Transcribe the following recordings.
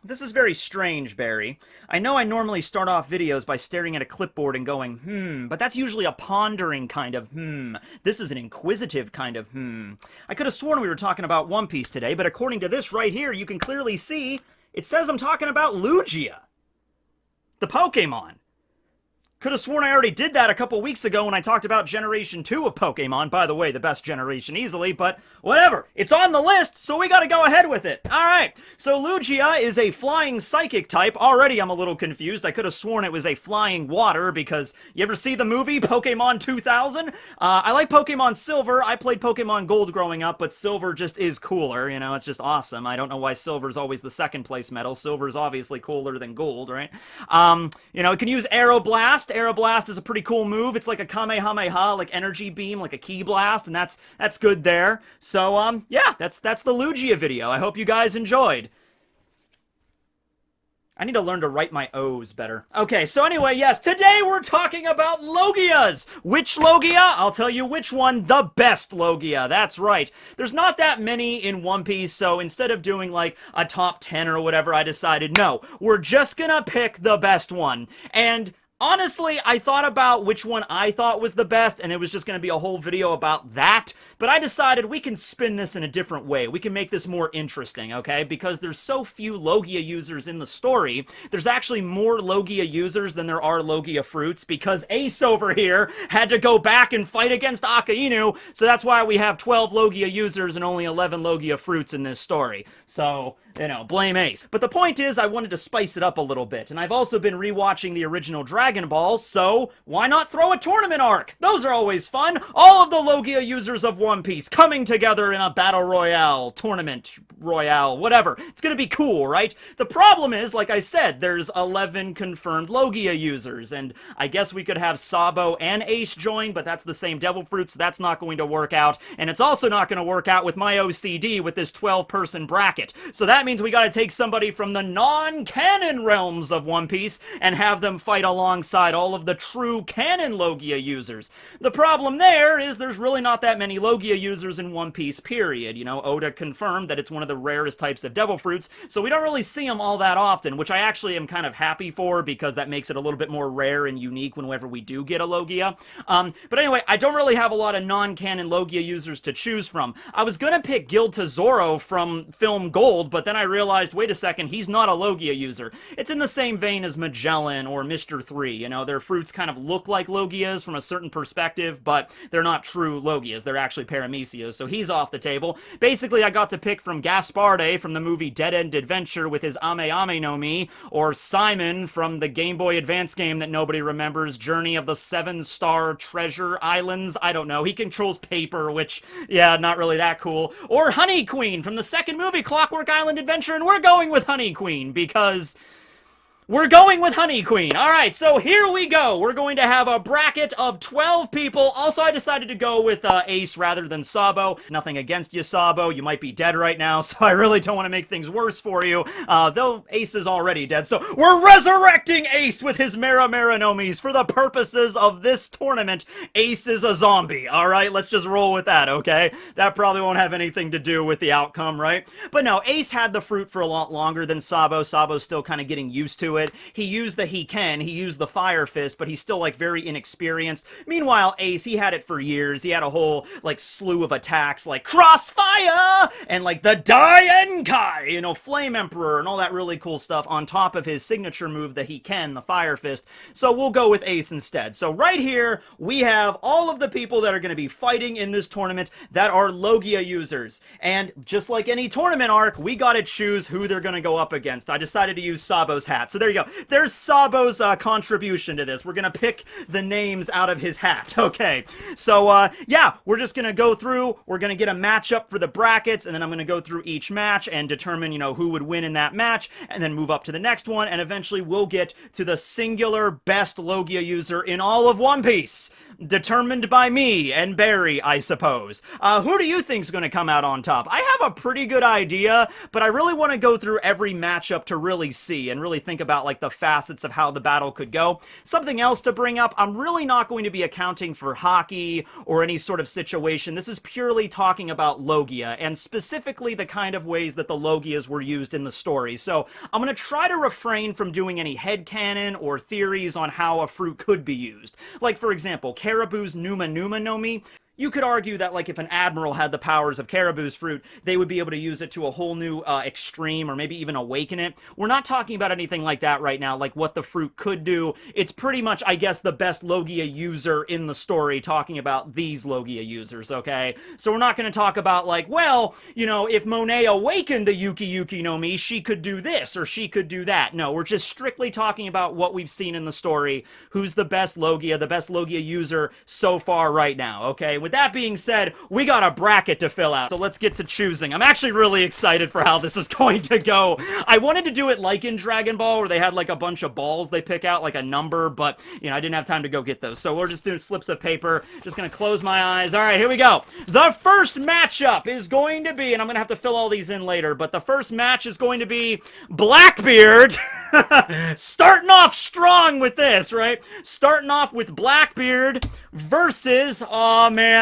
This is very strange, Barry. I know I normally start off videos by staring at a clipboard and going, but that's usually a pondering kind of This is an inquisitive kind of I could have sworn we were talking about One Piece today, but according to this right here, you can clearly see it says I'm talking about Logia, the Pokemon. Could have sworn I already did that a couple weeks ago when I talked about Generation 2 of Pokemon. By the way, the best generation easily, but whatever. It's on the list, so we gotta go ahead with it. Alright, so Logia is a flying psychic type. Already I'm a little confused. I could have sworn it was a flying water because you ever see the movie Pokemon 2000? I like Pokemon Silver. I played Pokemon Gold growing up, but Silver just is cooler. You know, it's just awesome. I don't know why Silver's always the second place medal. Silver's obviously cooler than Gold, right? You know, it can use Aeroblast. Aeroblast is a pretty cool move. It's like a Kamehameha, like energy beam, like a Ki Blast, and that's good there. So, yeah, that's the Logia video. I hope you guys enjoyed. I need to learn to write my O's better. Okay, so anyway, yes, today we're talking about Logias. Which Logia? I'll tell you which one. The best Logia. That's right. There's not that many in One Piece, so instead of doing like a top 10 or whatever, I decided, no, we're just gonna pick the best one. And honestly, I thought about which one I thought was the best, and it was just going to be a whole video about that, but I decided we can spin this in a different way. We can make this more interesting, okay? Because there's so few Logia users in the story, there's actually more Logia users than there are Logia fruits, because Ace over here had to go back and fight against Akainu, so that's why we have 12 Logia users and only 11 Logia fruits in this story. So, you know, blame Ace. But the point is, I wanted to spice it up a little bit, and I've also been rewatching the original Dragon Ball, so why not throw a tournament arc? Those are always fun. All of the Logia users of One Piece coming together in a battle royale, tournament royale, whatever. It's gonna be cool, right? The problem is, like I said, there's 11 confirmed Logia users, and I guess we could have Sabo and Ace join, but that's the same devil fruit, so that's not going to work out, and it's also not going to work out with my OCD with this 12-person bracket. So that means we gotta take somebody from the non-canon realms of One Piece and have them fight alongside all of the true canon Logia users. The problem there is there's really not that many Logia users in One Piece, period. You know, Oda confirmed that it's one of the rarest types of devil fruits, so we don't really see them all that often, which I actually am kind of happy for because that makes it a little bit more rare and unique whenever we do get a Logia. But anyway, I don't really have a lot of non-canon Logia users to choose from. I was gonna pick Gil Tesoro from film Gold, but then I realized, wait a second, he's not a Logia user. It's in the same vein as Magellan or Mr. 3, you know, their fruits kind of look like Logias from a certain perspective, but they're not true Logias, they're actually Paramecias, so he's off the table. Basically, I got to pick from Gasparde from the movie Dead End Adventure with his Ame Ame no Mi, or Simon from the Game Boy Advance game that nobody remembers, Journey of the 7-Star Treasure Islands, I don't know, he controls paper, which, yeah, not really that cool, or Honey Queen from the second movie Clockwork Island Adventure, and we're going with Honey Queen, because we're going with Honey Queen. Alright, so here we go. We're going to have a bracket of 12 people. Also, I decided to go with Ace rather than Sabo. Nothing against you, Sabo. You might be dead right now, so I really don't want to make things worse for you. Though Ace is already dead, so we're resurrecting Ace with his Mera Mera no Mis. For the purposes of this tournament, Ace is a zombie. Alright, let's just roll with that, okay? That probably won't have anything to do with the outcome, right? But no, Ace had the fruit for a lot longer than Sabo. Sabo's still kind of getting used to it. He used he used the Fire Fist, but he's still, like, very inexperienced. Meanwhile, Ace, he had it for years. He had a whole, like, slew of attacks, like Crossfire, and, like, the Daienkai, you know, Flame Emperor, and all that really cool stuff on top of his signature move, the Fire Fist. So we'll go with Ace instead. So right here, we have all of the people that are going to be fighting in this tournament that are Logia users. And just like any tournament arc, we gotta choose who they're going to go up against. I decided to use Sabo's hat. So there you go. There's Sabo's contribution to this. We're gonna pick the names out of his hat. Okay, so yeah, we're just gonna go through, we're gonna get a matchup for the brackets, and then I'm gonna go through each match and determine, you know, who would win in that match, and then move up to the next one, and eventually we'll get to the singular best Logia user in all of One Piece. Determined by me and Barry, I suppose. Who do you think's gonna come out on top? I have a pretty good idea, but I really want to go through every matchup to really see and really think about about like the facets of how the battle could go. Something else to bring up, I'm really not going to be accounting for hockey or any sort of situation. This is purely talking about Logia, and specifically the kind of ways that the Logias were used in the story. So I'm going to try to refrain from doing any headcanon or theories on how a fruit could be used. Like, for example, Caribou's Numa Numa no Mi. You could argue that, like, if an admiral had the powers of Caribou's fruit, they would be able to use it to a whole new extreme, or maybe even awaken it. We're not talking about anything like that right now, like what the fruit could do. It's pretty much, I guess, the best Logia user in the story, talking about these Logia users, okay? So we're not going to talk about, like, well, you know, if Monet awakened the Yuki Yuki no Mi, she could do this, or she could do that. No, we're just strictly talking about what we've seen in the story. Who's the best Logia user so far right now, okay? With that being said, we got a bracket to fill out, so let's get to choosing. I'm actually really excited for how this is going to go. I wanted to do it like in Dragon Ball, where they had like a bunch of balls they pick out, like a number, but, you know, I didn't have time to go get those. So we're just doing slips of paper. Just gonna close my eyes. All right, here we go. The first matchup is going to be, and I'm gonna have to fill all these in later, but the first match is going to be Blackbeard. Starting off strong with this, right? Starting off with Blackbeard versus, oh man,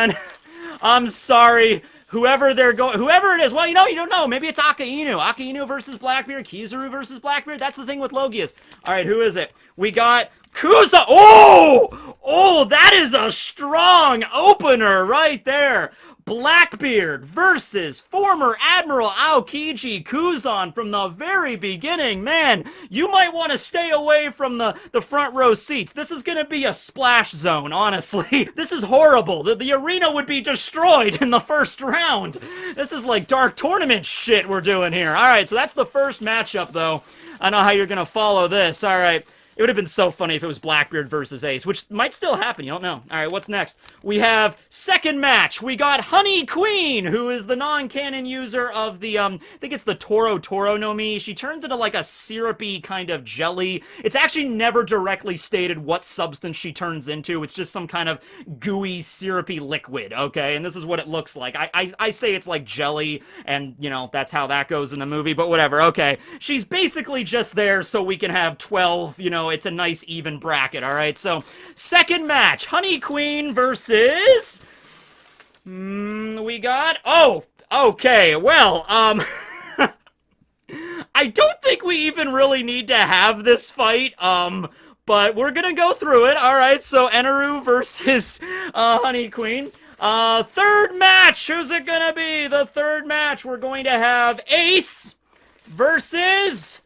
I'm sorry, whoever it is. Well, you know, you don't know. Maybe it's Akainu. Akainu versus Blackbeard. Kizaru versus Blackbeard. That's the thing with Logias. All right, who is it? We got Kuza. Oh, that is a strong opener right there. Blackbeard versus former Admiral Aokiji Kuzan from the very beginning. Man, you might want to stay away from the front row seats. This is going to be a splash zone, honestly. This is horrible. The arena would be destroyed in the first round. This is like dark tournament shit we're doing here. All right, so that's the first matchup, though. I know how you're going to follow this. All right. It would have been so funny if it was Blackbeard versus Ace, which might still happen, you don't know. All right, what's next? We have second match. We got Honey Queen, who is the non-canon user of the, I think it's the Toro Toro no Mi. She turns into like a syrupy kind of jelly. It's actually never directly stated what substance she turns into. It's just some kind of gooey, syrupy liquid, okay? And this is what it looks like. I say it's like jelly, and, you know, that's how that goes in the movie, but whatever, okay. She's basically just there so we can have 12, you know, it's a nice even bracket, all right? So, second match, Honey Queen versus... we got... Oh, okay, well, I don't think we even really need to have this fight, but we're gonna go through it, all right? So, Eneru versus Honey Queen. Third match, who's it gonna be? The third match, we're going to have Ace versus...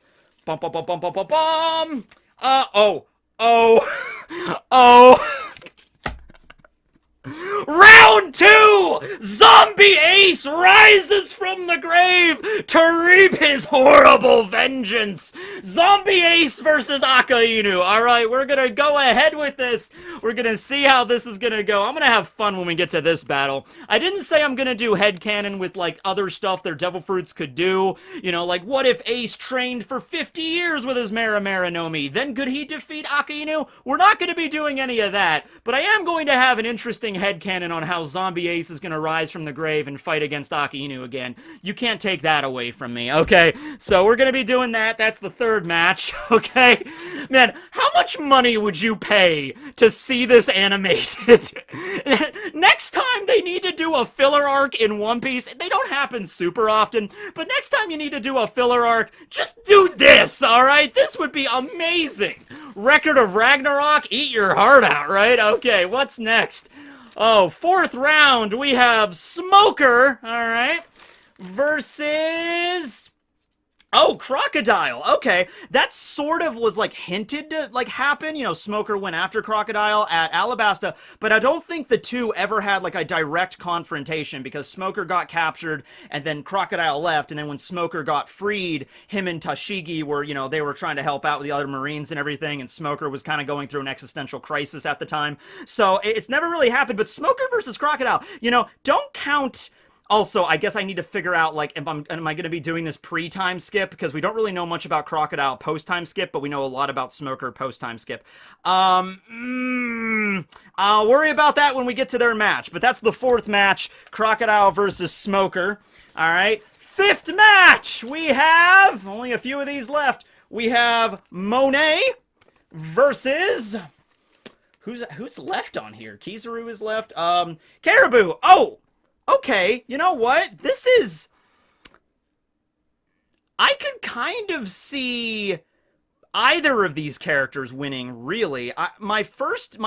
Round 2! Zombie Ace rises from the grave to reap his horrible vengeance. Zombie Ace versus Akainu. Alright, we're gonna go ahead with this. We're gonna see how this is gonna go. I'm gonna have fun when we get to this battle. I didn't say I'm gonna do headcanon with, like, other stuff their devil fruits could do. You know, like, what if Ace trained for 50 years with his Mara no Mi? Then could he defeat Akainu? We're not gonna be doing any of that, but I am going to have an interesting headcanon on how Zombie Ace is going to rise from the grave and fight against Akainu again. You can't take that away from me, okay? So we're going to be doing that. That's the third match, okay? Man, how much money would you pay to see this animated? Next time they need to do a filler arc in One Piece, they don't happen super often, but next time you need to do a filler arc, just do this, alright? This would be amazing. Record of Ragnarok, eat your heart out, right? Okay, what's next? Oh, fourth round, we have Smoker, alright, versus... Oh, Crocodile. Okay. That sort of was, like, hinted to, like, happen. You know, Smoker went after Crocodile at Alabasta, but I don't think the two ever had, like, a direct confrontation because Smoker got captured and then Crocodile left, and then when Smoker got freed, him and Tashigi were, you know, they were trying to help out with the other Marines and everything, and Smoker was kind of going through an existential crisis at the time. So, it's never really happened, but Smoker versus Crocodile, you know, don't count... Also, I guess I need to figure out, like, am I going to be doing this pre-time skip? Because we don't really know much about Crocodile post-time skip, but we know a lot about Smoker post-time skip. I'll worry about that when we get to their match. But that's the fourth match, Crocodile versus Smoker. All right. Fifth match, we have, only a few of these left, we have Monet versus... Who's left on here? Kizaru is left. Caribou. Oh! Okay, you know what? This is... I could kind of see either of these characters winning, really. My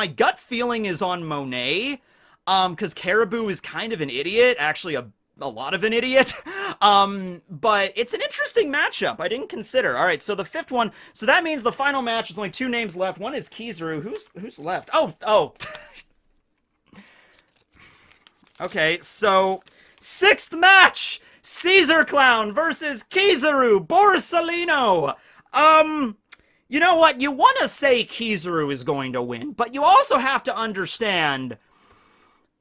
gut feeling is on Monet, because Caribou is kind of an idiot, actually a lot of an idiot. But it's an interesting matchup. I didn't consider. All right, so the fifth one. So that means the final match. There's only 2 names left. One is Kizaru. Who's left? Oh. Okay, so 6th match. Caesar Clown versus Kizaru Borsalino. You know what? You want to say Kizaru is going to win, but you also have to understand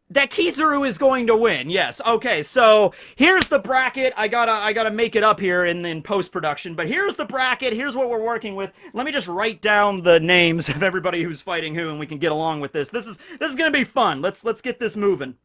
that Kizaru is going to win. Yes. Okay. So here's the bracket. I gotta make it up here in post-production, but here's the bracket. Here's what we're working with. Let me just write down the names of everybody who's fighting who, and we can get along with this. This is gonna be fun. Let's get this moving.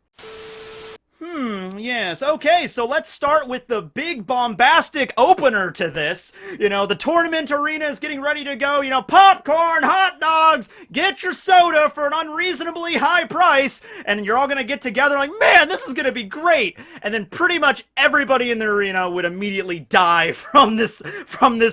Yes, okay, so let's start with the big bombastic opener to this. You know, the tournament arena is getting ready to go, you know, popcorn, hot dogs, get your soda for an unreasonably high price, and you're all gonna get together like, man, this is gonna be great! And then pretty much everybody in the arena would immediately die from this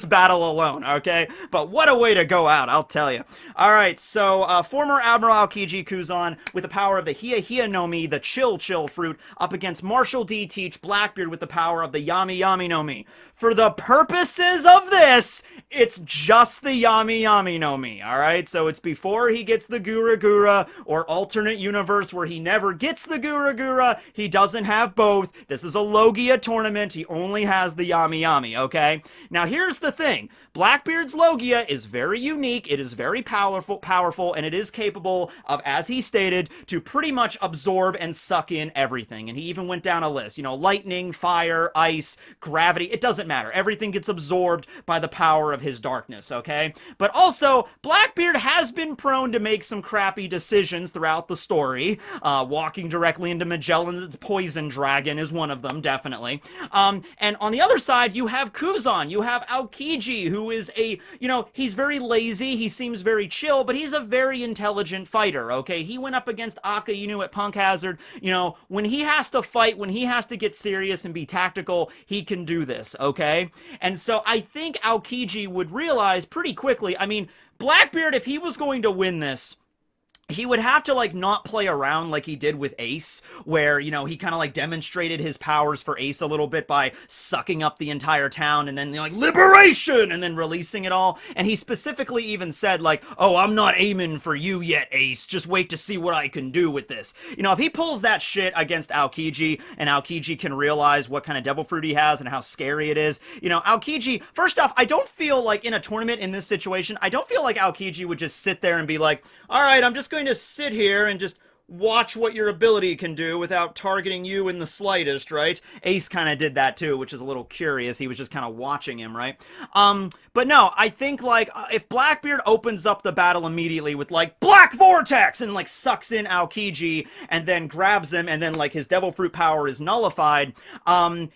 battle alone, okay? But what a way to go out, I'll tell you. Alright, so, former Admiral Aokiji Kuzan, with the power of the Hiya Hiya no Mi, the Chill fruit, up against Marshall D. Teach Blackbeard with the power of the Yami Yami no Mi. For the purposes of this, it's just the Yami Yami no Mi, alright? So it's before he gets the Gura Gura, or alternate universe where he never gets the Gura Gura, he doesn't have both. This is a Logia tournament, he only has the Yami Yami, okay? Now here's the thing, Blackbeard's Logia is very unique, it is very powerful, and it is capable of, as he stated, to pretty much absorb and suck in everything. And he even went down a list, you know, lightning, fire, ice, gravity, it doesn't matter. Everything gets absorbed by the power of his darkness, okay? But also, Blackbeard has been prone to make some crappy decisions throughout the story. Walking directly into Magellan's poison dragon is one of them, definitely. And on the other side, you have Kuzan, you have Aokiji, who is a, you know, he's very lazy, he seems very chill, but he's a very intelligent fighter, okay? He went up against Aka Inu at Punk Hazard, you know, when he has to fight, when he has to get serious and be tactical, he can do this, okay? And so I think Aokiji would realize pretty quickly, I mean, Blackbeard, if he was going to win this, he would have to, like, not play around like he did with Ace, where, you know, he kind of, like, demonstrated his powers for Ace a little bit by sucking up the entire town and then, you know, like, liberation, and then releasing it all. And he specifically even said, like, oh, I'm not aiming for you yet, Ace. Just wait to see what I can do with this. You know, if he pulls that shit against Aokiji, and Aokiji can realize what kind of devil fruit he has and how scary it is, you know, Aokiji, first off, I don't feel like in a tournament in this situation, I don't feel like Aokiji would just sit there and be like, all right, I'm just going to sit here and just watch what your ability can do without targeting you in the slightest, right? Ace kind of did that too, which is a little curious. He was just kind of watching him, right? But no, I think, like, if Blackbeard opens up the battle immediately with, like, Black Vortex and, like, sucks in Aokiji and then grabs him and then, like, his devil fruit power is nullified,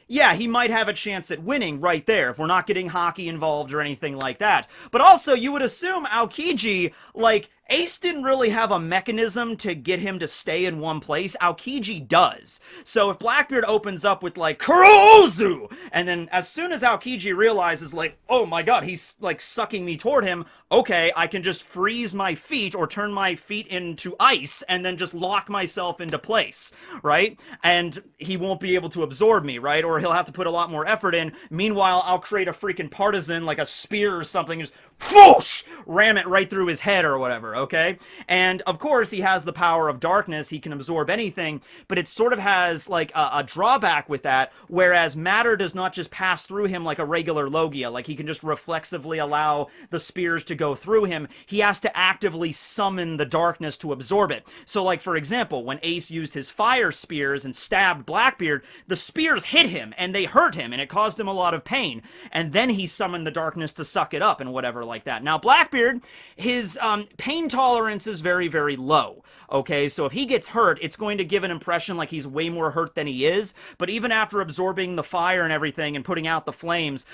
yeah, he might have a chance at winning right there if we're not getting hockey involved or anything like that. But also, you would assume Aokiji, like, Ace didn't really have a mechanism to get him to stay in one place. Aokiji does. So if Blackbeard opens up with, like, Kurozu, and then as soon as Aokiji realizes, like, oh my god, he's, like, sucking me toward him, okay, I can just freeze my feet or turn my feet into ice and then just lock myself into place, right? And he won't be able to absorb me, right? Or he'll have to put a lot more effort in. Meanwhile, I'll create a freaking partisan, like a spear or something, and just whoosh, ram it right through his head or whatever, okay? And of course, he has the power of darkness, he can absorb anything, but it sort of has, like, a drawback with that, whereas matter does not just pass through him like a regular Logia, like he can just reflexively allow the spears to go through him. He has to actively summon the darkness to absorb it. So, like, for example, when Ace used his fire spears and stabbed Blackbeard, the spears hit him, and they hurt him, and it caused him a lot of pain, and then he summoned the darkness to suck it up and whatever like that. Now, Blackbeard, his pain pain tolerance is very, very low. Okay, so if he gets hurt, it's going to give an impression like he's way more hurt than he is, but even after absorbing the fire and everything and putting out the flames,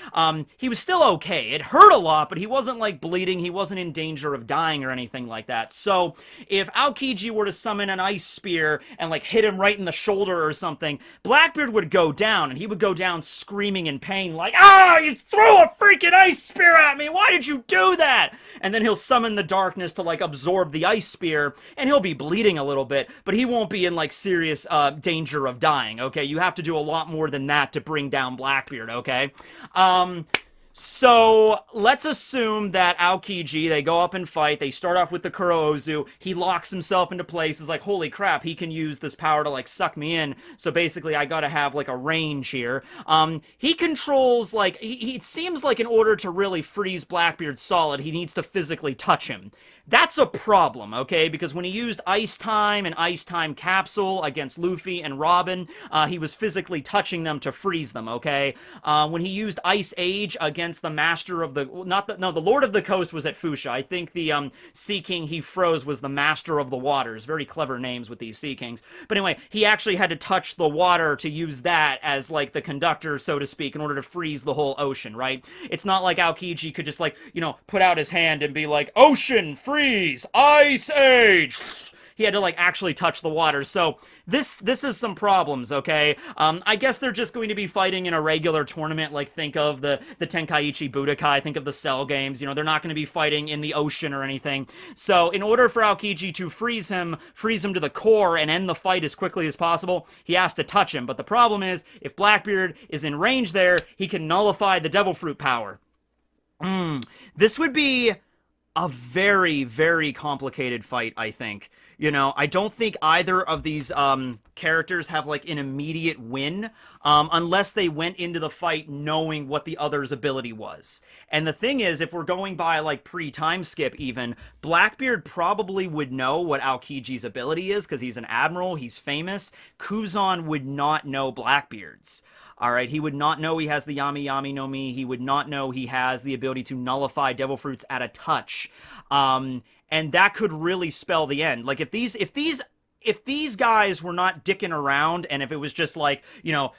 he was still okay. It hurt a lot, but he wasn't, like, bleeding, he wasn't in danger of dying or anything like that. So, if Aokiji were to summon an ice spear and, like, hit him right in the shoulder or something, Blackbeard would go down, and he would go down screaming in pain, like, "Ah, you threw a freaking ice spear at me! Why did you do that?" And then he'll summon the darkness to, like, absorb the ice spear, and he'll be bleeding a little bit, but he won't be in, like, serious danger of dying, okay? You have to do a lot more than that to bring down Blackbeard, okay? So, let's assume that Aokiji, they go up and fight, they start off with the Kurouzu, he locks himself into place, is like, holy crap, he can use this power to, like, suck me in, so basically I gotta have, like, a range here. He controls, like, it seems like in order to really freeze Blackbeard solid, he needs to physically touch him. That's a problem, okay? Because when he used Ice Time and Ice Time Capsule against Luffy and Robin, he was physically touching them to freeze them, okay? When he used Ice Age against the Master of the... the Lord of the Coast was at Fuchsia. I think the Sea King he froze was the Master of the Waters. Very clever names with these Sea Kings. But anyway, he actually had to touch the water to use that as, like, the conductor, so to speak, in order to freeze the whole ocean, right? It's not like Aokiji could just, like, you know, put out his hand and be like, "Ocean, freeze! Ice Age!" He had to, like, actually touch the water. So this is some problems, okay? I guess they're just going to be fighting in a regular tournament. Like, think of the Tenkaichi Budokai, think of the Cell games. You know, they're not going to be fighting in the ocean or anything. So in order for Aokiji to freeze him to the core and end the fight as quickly as possible, he has to touch him. But the problem is, if Blackbeard is in range there, he can nullify the Devil Fruit power. This would be a very, very complicated fight, I think. You know, I don't think either of these characters have, like, an immediate win, unless they went into the fight knowing what the other's ability was. And the thing is, if we're going by, like, pre-time skip even, Blackbeard probably would know what Aokiji's ability is, because he's an admiral, he's famous. Kuzan would not know Blackbeard's. Alright, he would not know he has the Yami Yami no Mi. He would not know he has the ability to nullify Devil Fruits at a touch. And that could really spell the end. Like, if these guys were not dicking around, and if it was just like, you know,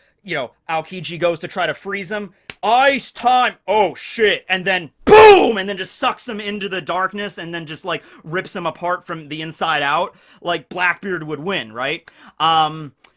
Aokiji goes to try to freeze him, Ice Time, oh shit, and then boom, and then just sucks him into the darkness, and then just, like, rips him apart from the inside out, like, Blackbeard would win, right?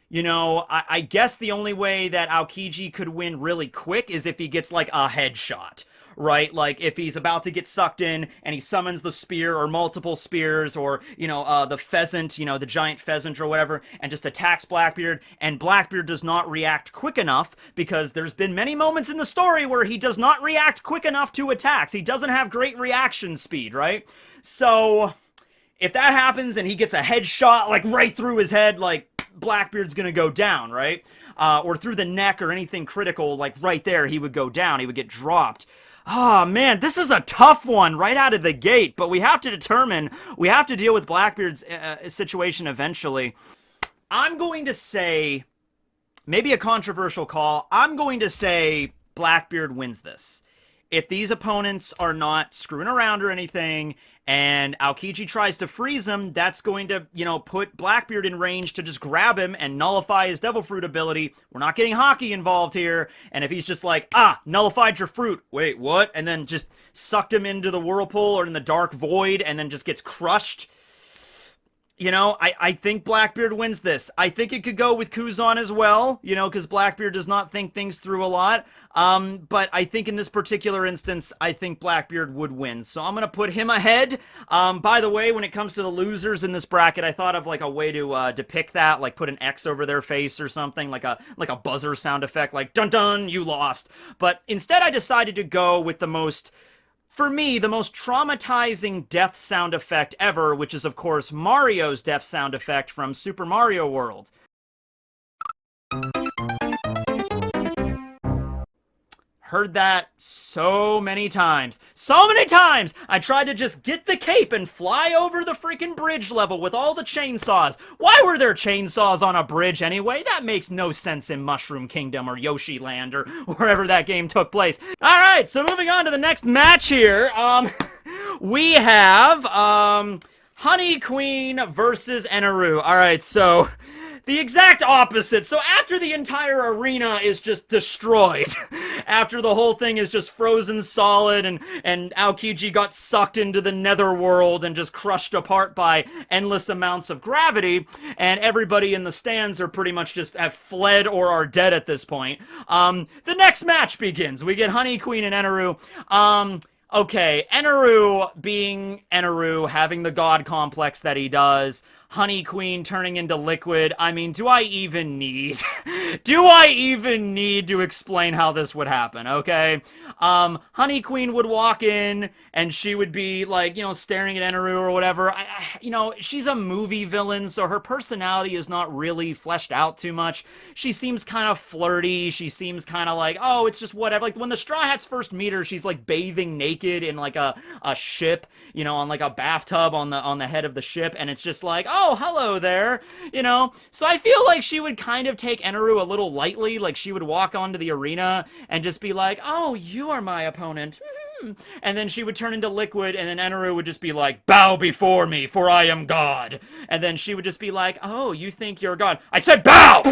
You know, I guess the only way that Aokiji could win really quick is if he gets, like, a headshot, right? Like, if he's about to get sucked in, and he summons the spear, or multiple spears, or, you know, the pheasant, you know, the giant pheasant or whatever, and just attacks Blackbeard, and Blackbeard does not react quick enough, because there's been many moments in the story where he does not react quick enough to attacks. He doesn't have great reaction speed, right? So, if that happens, and he gets a headshot, like, right through his head, like, Blackbeard's gonna go down, right? Or through the neck or anything critical, like right there, he would go down, he would get dropped. Oh man, this is a tough one right out of the gate, but we have to deal with Blackbeard's situation eventually. I'm going to say, maybe a controversial call, I'm going to say Blackbeard wins this. If these opponents are not screwing around or anything, and Aokiji tries to freeze him, that's going to, you know, put Blackbeard in range to just grab him and nullify his Devil Fruit ability. We're not getting hockey involved here. And if he's just like, nullified your fruit. Wait, what? And then just sucked him into the whirlpool or in the dark void and then just gets crushed. You know, I think Blackbeard wins this. I think it could go with Kuzan as well, you know, because Blackbeard does not think things through a lot. But I think in this particular instance, I think Blackbeard would win. So I'm going to put him ahead. By the way, when it comes to the losers in this bracket, I thought of like a way to depict that, like put an X over their face or something, like a buzzer sound effect, like dun dun, you lost. But instead I decided to go with for me, the most traumatizing death sound effect ever, which is, of course, Mario's death sound effect from Super Mario World. Heard that so many times. So many times! I tried to just get the cape and fly over the freaking bridge level with all the chainsaws. Why were there chainsaws on a bridge anyway? That makes no sense in Mushroom Kingdom or Yoshi Land or wherever that game took place. Alright, so moving on to the next match here. we have, Honey Queen versus Eneru. Alright, so the exact opposite. So after the entire arena is just destroyed, after the whole thing is just frozen solid and Aokiji got sucked into the netherworld and just crushed apart by endless amounts of gravity, and everybody in the stands are pretty much just have fled or are dead at this point, the next match begins. We get Honey Queen and Eneru. Okay, Eneru being Eneru, having the god complex that he does, Honey Queen turning into liquid. I mean, do I even need to explain how this would happen, okay? Honey Queen would walk in, and she would be, like, you know, staring at Eneru or whatever. You know, she's a movie villain, so her personality is not really fleshed out too much. She seems kind of flirty. She seems kind of like, oh, it's just whatever. Like, when the Straw Hats first meet her, she's, like, bathing naked in, like, a ship, you know, on, like, a bathtub on the head of the ship, and it's just like, oh, hello there, you know? So I feel like she would kind of take Eneru a little lightly, like she would walk onto the arena and just be like, oh, you are my opponent. And then she would turn into liquid, and then Eneru would just be like, bow before me, for I am God. And then she would just be like, oh, you think you're God. I said bow!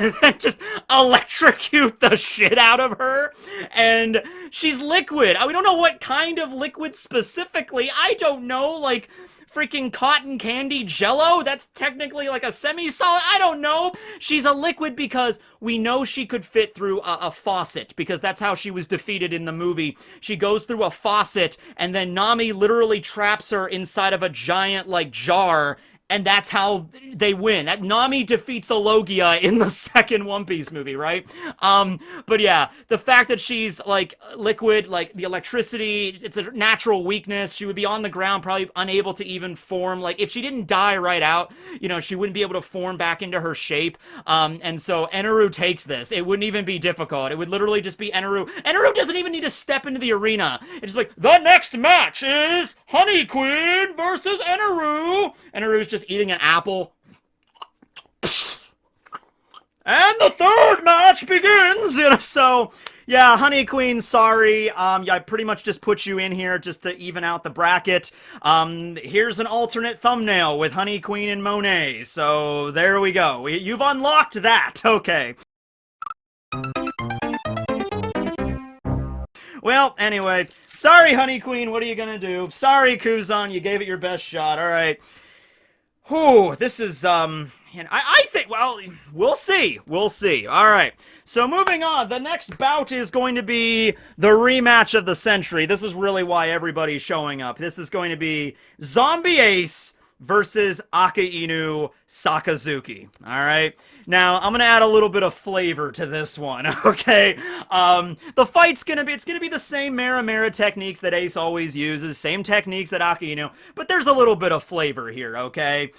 And then just electrocute the shit out of her. And she's liquid. We don't know what kind of liquid specifically. I don't know, like freaking cotton candy jello? That's technically like a semi-solid? I don't know. She's a liquid because we know she could fit through a faucet, because that's how she was defeated in the movie. She goes through a faucet, and then Nami literally traps her inside of a giant, like, jar, and that's how they win. Nami defeats a Logia in the second One Piece movie, right? But yeah, the fact that she's, like, liquid, like, the electricity, it's a natural weakness. She would be on the ground, probably unable to even form. Like, if she didn't die right out, you know, she wouldn't be able to form back into her shape. And so Eneru takes this. It wouldn't even be difficult. It would literally just be Eneru. Eneru doesn't even need to step into the arena. It's just like, the next match is Honey Queen versus Eneru. Eneru's just eating an apple. And the third match begins! You know, so, yeah, Honey Queen, sorry. I pretty much just put you in here just to even out the bracket. Here's an alternate thumbnail with Honey Queen and Monet. So, there we go. You've unlocked that. Okay. Well, anyway, sorry, Honey Queen, what are you gonna do? Sorry, Kuzan, you gave it your best shot. Alright. Whew, this is, I think, well, we'll see. We'll see. Alright. So moving on, the next bout is going to be the rematch of the century. This is really why everybody's showing up. This is going to be Zombie Ace versus Akainu Sakazuki. Alright? Now, I'm gonna add a little bit of flavor to this one, okay? The fight's gonna be, it's gonna be the same Mera techniques that Ace always uses, same techniques that Akainu, but there's a little bit of flavor here, okay?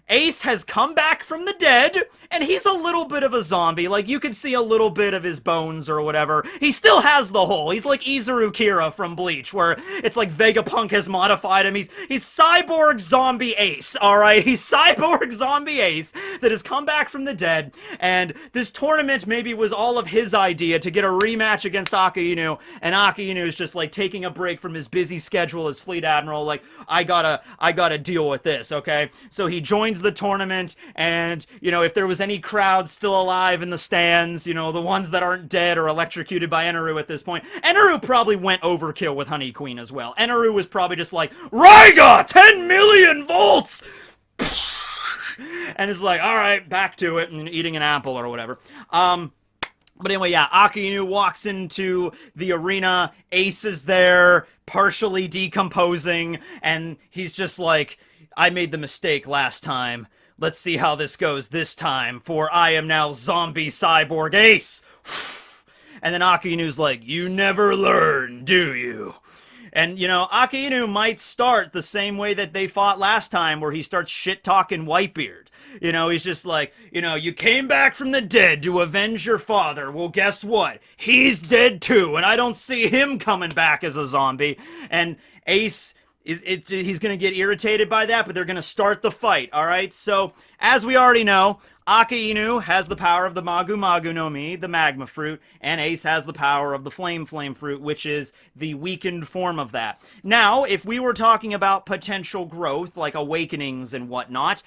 Ace has come back from the dead, and he's a little bit of a zombie. Like, you can see a little bit of his bones or whatever. He still has the hole. He's like Izuru Kira from Bleach, where it's like Vegapunk has modified him. He's cyborg zombie Ace, alright? He's cyborg zombie Ace that has come back from the dead, and this tournament maybe was all of his idea to get a rematch against Akainu, and Akainu is just like taking a break from his busy schedule as Fleet Admiral, like, I gotta deal with this, okay? So he joins the tournament, and, you know, if there was any crowd still alive in the stands, you know, the ones that aren't dead or electrocuted by Eneru at this point, Eneru probably went overkill with Honey Queen as well. Eneru was probably just like, Raiga! 10 million volts! And it's like, alright, back to it, and eating an apple or whatever. But anyway, yeah, Akainu walks into the arena, Ace is there, partially decomposing, and he's just like, I made the mistake last time. Let's see how this goes this time, for I am now zombie cyborg Ace! And then Akainu's like, you never learn, do you? And, you know, Akainu might start the same way that they fought last time, where he starts shit-talking Whitebeard. You know, he's just like, you know, you came back from the dead to avenge your father. Well, guess what? He's dead too, and I don't see him coming back as a zombie. And Ace, he's going to get irritated by that, but they're going to start the fight, alright? So, as we already know, Aka Inu has the power of the Magu Magu no Mi, the magma fruit, and Ace has the power of the flame fruit, which is the weakened form of that. Now, if we were talking about potential growth, like awakenings and whatnot,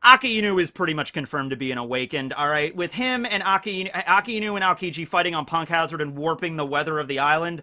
Aka Inu is pretty much confirmed to be an awakened, alright? With him and Aka Inu and Aokiji fighting on Punk Hazard and warping the weather of the island,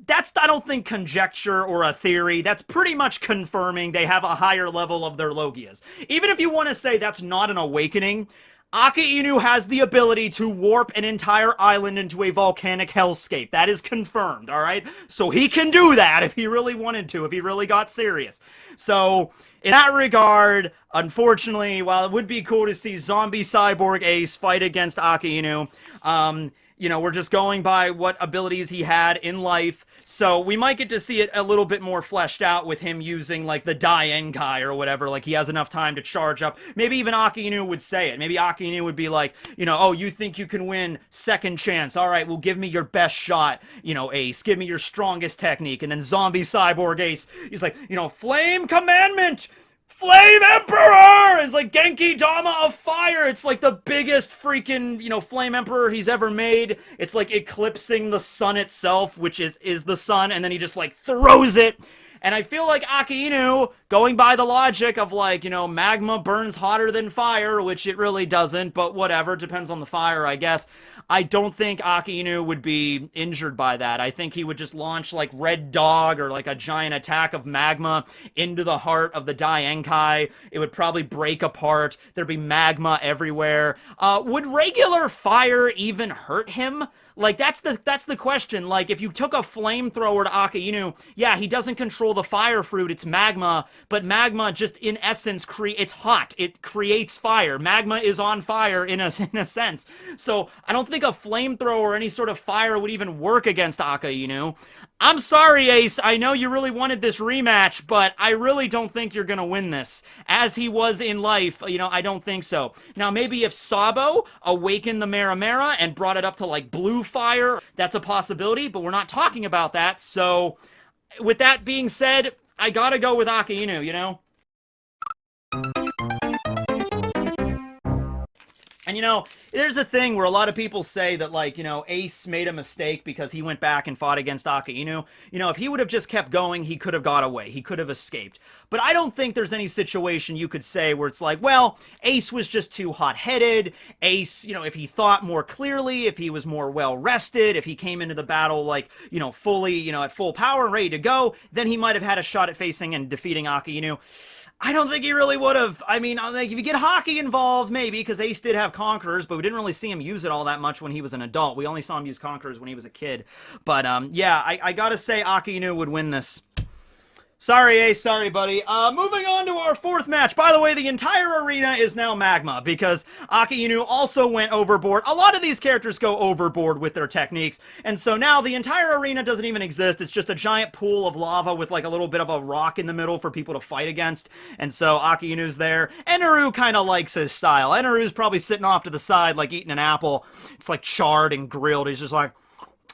that's, I don't think, conjecture or a theory. That's pretty much confirming they have a higher level of their Logias. Even if you want to say that's not an awakening, Aka Inu has the ability to warp an entire island into a volcanic hellscape. That is confirmed, alright? So he can do that if he really wanted to, if he really got serious. So, in that regard, unfortunately, while it would be cool to see Zombie Cyborg Ace fight against Aka Inu, you know, we're just going by what abilities he had in life. So we might get to see it a little bit more fleshed out with him using, like, the Daienkai or whatever. Like, he has enough time to charge up. Maybe even Aka Inu would say it. Maybe Aka Inu would be like, you know, oh, you think you can win? Second chance. All right, well, give me your best shot, you know, Ace. Give me your strongest technique. And then Zombie Cyborg Ace, he's like, you know, Flame Commandment! Flame Emperor! It's like Genki Dama of Fire. It's like the biggest freaking, you know, Flame Emperor he's ever made. It's like eclipsing the sun itself, which is the sun, and then he just like throws it. And I feel like Aka Inu, going by the logic of, like, you know, magma burns hotter than fire, which it really doesn't, but whatever, depends on the fire, I guess. I don't think Aka Inu would be injured by that. I think he would just launch, like, Red Dog or, like, a giant attack of magma into the heart of the Daienkai. It would probably break apart. There'd be magma everywhere. Would regular fire even hurt him? Like, that's the question. Like, if you took a flamethrower to Aka Inu, yeah, he doesn't control the fire fruit, it's magma, but magma just, in essence, it's hot. It creates fire. Magma is on fire, in a sense. So, I don't think a flamethrower or any sort of fire would even work against Aka Inu. I'm sorry, Ace, I know you really wanted this rematch, but I really don't think you're gonna win this. As he was in life, you know, I don't think so. Now, maybe if Sabo awakened the Mera Mera and brought it up to, like, blue fire, that's a possibility, but we're not talking about that, so with that being said, I gotta go with Aka Inu, you know? And, you know, there's a thing where a lot of people say that, like, you know, Ace made a mistake because he went back and fought against Aka Inu. You know, if he would have just kept going, he could have got away. He could have escaped. But I don't think there's any situation you could say where it's like, well, Ace was just too hot-headed. Ace, you know, if he thought more clearly, if he was more well-rested, if he came into the battle, like, you know, fully, you know, at full power and ready to go, then he might have had a shot at facing and defeating Aka Inu. I don't think he really would have. I mean, like, if you get hockey involved, maybe, because Ace did have Conquerors, but we didn't really see him use it all that much when he was an adult. We only saw him use Conquerors when he was a kid. But, yeah, I gotta say Aka Inu would win this. Sorry, Ace. Sorry, buddy. Moving on to our fourth match. By the way, the entire arena is now magma because Aka Inu also went overboard. A lot of these characters go overboard with their techniques, and so now the entire arena doesn't even exist. It's just a giant pool of lava with, like, a little bit of a rock in the middle for people to fight against, and so Aka Inu's there. Eneru kind of likes his style. Eneru's probably sitting off to the side, like, eating an apple. It's, like, charred and grilled. He's just like,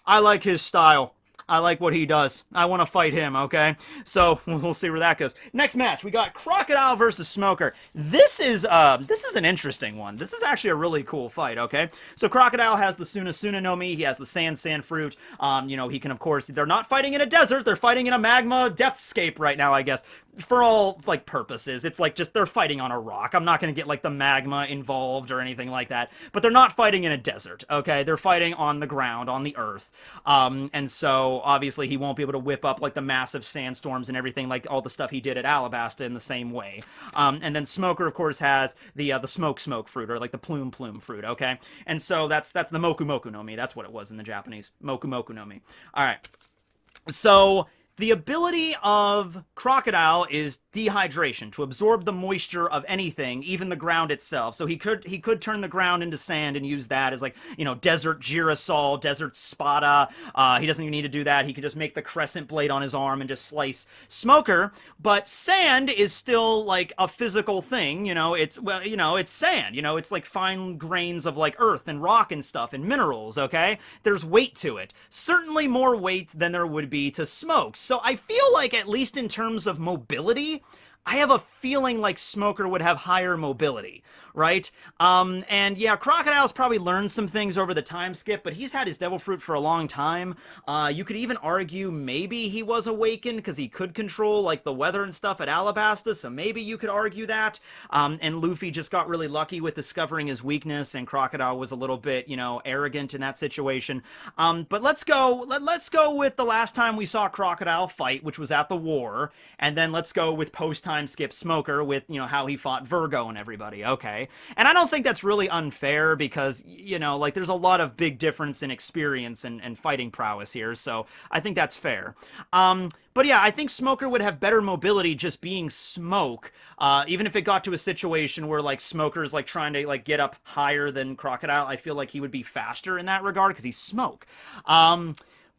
I like his style. I like what he does. I want to fight him, okay? So, we'll see where that goes. Next match, we got Crocodile versus Smoker. This is an interesting one. This is actually a really cool fight, okay? So, Crocodile has the Suna Suna no Mi. He has the Sand Fruit. You know, he can, of course, they're not fighting in a desert. They're fighting in a magma deathscape right now, I guess. For all, like, purposes. It's like, just, they're fighting on a rock. I'm not going to get, like, the magma involved or anything like that. But they're not fighting in a desert, okay? They're fighting on the ground, on the earth. And so, obviously, he won't be able to whip up, like, the massive sandstorms and everything, like all the stuff he did at Alabasta in the same way. And then Smoker, of course, has the Smoke fruit, or, like, the Plume fruit, okay? And so, that's the Moku no Mi. That's what it was in the Japanese. Moku no Mi. Alright. So, the ability of Crocodile is dehydration, to absorb the moisture of anything, even the ground itself. So he could turn the ground into sand and use that as, like, you know, desert girasol, desert spada. He doesn't even need to do that. He could just make the crescent blade on his arm and just slice Smoker. But sand is still, like, a physical thing, you know. It's, well, you know, it's sand, you know. It's like fine grains of, like, earth and rock and stuff and minerals, okay? There's weight to it. Certainly more weight than there would be to smoke. So I feel like, at least in terms of mobility, I have a feeling like Smoker would have higher mobility, right? And yeah, Crocodile's probably learned some things over the time skip, but he's had his Devil Fruit for a long time. You could even argue maybe he was awakened because he could control like the weather and stuff at Alabasta, so maybe you could argue that. And Luffy just got really lucky with discovering his weakness, and Crocodile was a little bit, you know, arrogant in that situation. But let's go with the last time we saw Crocodile fight, which was at the war, and then let's go with post-time skip Smoker with, you know, how he fought Virgo and everybody. Okay. And I don't think that's really unfair because, you know, like there's a lot of big difference in experience and fighting prowess here, so I think that's fair. But yeah, I think Smoker would have better mobility just being Smoke, even if it got to a situation where like Smoker's like trying to like get up higher than Crocodile. I feel like he would be faster in that regard because he's Smoke.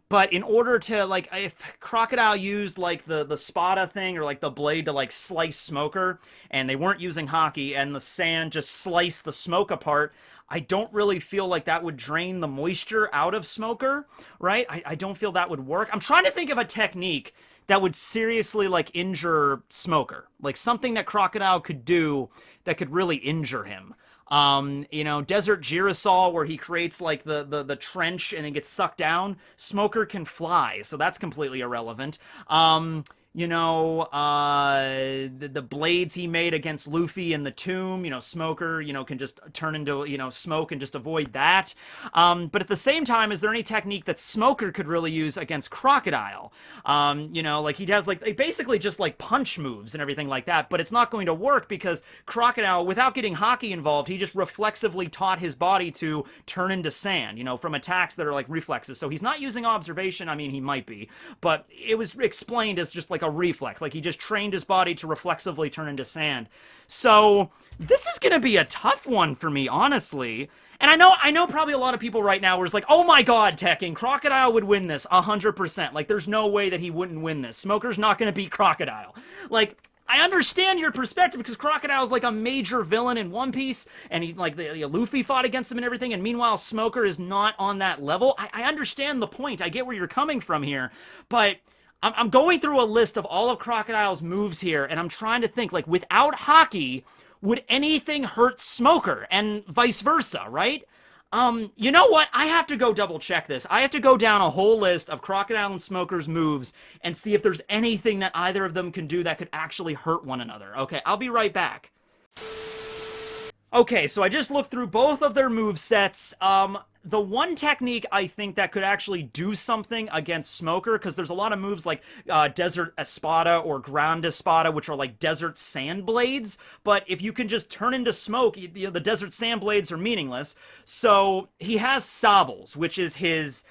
But in order to, like, if Crocodile used, like, the spada thing or, like, the blade to, like, slice Smoker, and they weren't using Haki, and the sand just sliced the smoke apart, I don't really feel like that would drain the moisture out of Smoker, right? I don't feel that would work. I'm trying to think of a technique that would seriously, like, injure Smoker. Like, something that Crocodile could do that could really injure him. You know, Desert Girasol, where he creates like the trench and then gets sucked down. Smoker can fly, so that's completely irrelevant. You know, the blades he made against Luffy in the tomb, you know, Smoker, you know, can just turn into, you know, smoke and just avoid that. But at the same time, is there any technique that Smoker could really use against Crocodile? You know, like he has like basically just like punch moves and everything like that, but it's not going to work because Crocodile, without getting Haki involved, he just reflexively taught his body to turn into sand, you know, from attacks that are like reflexes. So he's not using observation. I mean, he might be, but it was explained as just like a reflex. Like he just trained his body to reflexively turn into sand. So this is going to be a tough one for me, honestly. And I know probably a lot of people right now were just like, oh my god, Tekking, Crocodile would win this 100%. Like there's no way that he wouldn't win this. Smoker's not going to beat Crocodile. Like, I understand your perspective because Crocodile's like a major villain in One Piece, and he like Luffy fought against him and everything, and meanwhile Smoker is not on that level. I understand the point. I get where you're coming from here, but I'm going through a list of all of Crocodile's moves here, and I'm trying to think, like, without Haki, would anything hurt Smoker, and vice versa, right? You know what? I have to go double check this. I have to go down a whole list of Crocodile and Smoker's moves and see if there's anything that either of them can do that could actually hurt one another. Okay, I'll be right back. Okay, so I just looked through both of their move sets. The one technique I think that could actually do something against Smoker, because there's a lot of moves like Desert Espada or Ground Espada, which are like desert sand blades, but if you can just turn into smoke, the desert sand blades are meaningless. So he has Sables, which is his